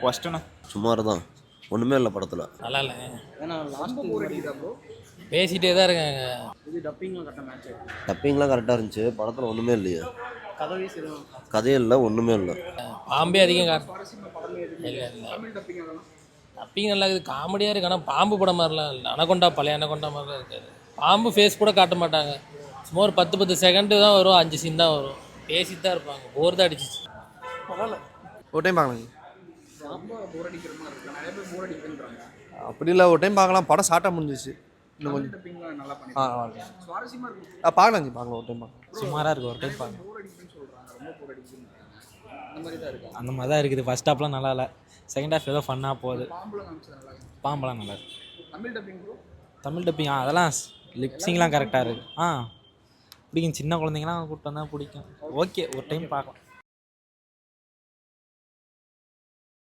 ஃபஸ்ட்டுண்ணா சுமார் தான், ஒன்றுமே இல்லை படத்தில். நல்லா இல்லை. ஏன்னா லாஸ்ட் போர் அடிக்குதா ப்ரோ? பேசிகிட்டே தான் இருக்காங்க. இது டப்பிங்லாம் கரெக்டாக மேட்ச் ஆயிடுச்சு. டப்பிங்லாம் கரெக்டாக இருந்துச்சு, படத்தில் ஒன்றுமே இல்லையே. கதவே எதுவும் கதையே இல்லை, ஒன்றுமே இல்லை. பாம்பே அதிகம் காட்டு. சுவாரஸ்யமாக படமே எதுவும் இல்லை இல்லை, தமிழ் டப்பிங் அதெல்லாம் டப்பிங் நல்லா இருக்குது, காமெடியாக இருக்குது. ஆனால் பாம்பு படம் மாதிரிலாம் இல்லை. அனகொண்டா பழைய அனகொண்டா மாதிரிலாம் இருக்காது. பாம்பு ஃபேஸ் கூட காட்ட மாட்டாங்க. சும்மா ஒரு 10 செகண்டு தான் வரும், 5 சீன் தான் வரும். பேசிட்டு தான் இருப்பாங்க. போர் தான் அடிச்சிச்சு. பரவாயில்ல. ஒரு டைம் பார்க்கலாம். ரொம்ப போர் அடிக்கிற மாதிரி இருக்கு. நிறைய பேர் போர் அடிக்குதுன்றாங்க. அப்படி இல்லை, ஒரு டைம் பார்க்கலாம். படம் ஷார்ட்டாக முடிஞ்சிச்சு. இன்னும் தமிழ் கொஞ்சம் டப்பிங்லாம் நல்லா ஆ பண்ணிருக்காங்க. சுவாரஸ்யமாக இருக்கு. பார்க்கலாம் பார்க்கலாம், ஒரு டைம் பார்க்கலாம். சுமாராக இருக்குது, ஒரு டைம் பார்க்க. போர் அடிக்குதுன்னு சொல்கிறாங்க, ரொம்ப போர் அடிக்குதுன்னு. அந்த மாதிரி தான் இருக்கு. அந்த மாதிரி தான் இருக்குது. ஃபஸ்ட் ஹாஃப்லாம் நல்லா இல்லை, செகண்ட் ஹாஃப் ஏதோ ஃபன்னாக போகுது. பாம்புலாம் காமிச்சது நல்லா இருக்கு. பாம்பெல்லாம் நல்லா இருக்கு. Tamil dubbing bro Tamil dubbing அதெல்லாம் லிப்ஸிங்லாம் கரெக்டாக இருக்குது. பிடிக்கும், சின்ன குழந்தைங்களாம் கூப்பிட்டு வந்தால் பிடிக்கும். ஓகே, ஒரு டைம் பார்க்கலாம்.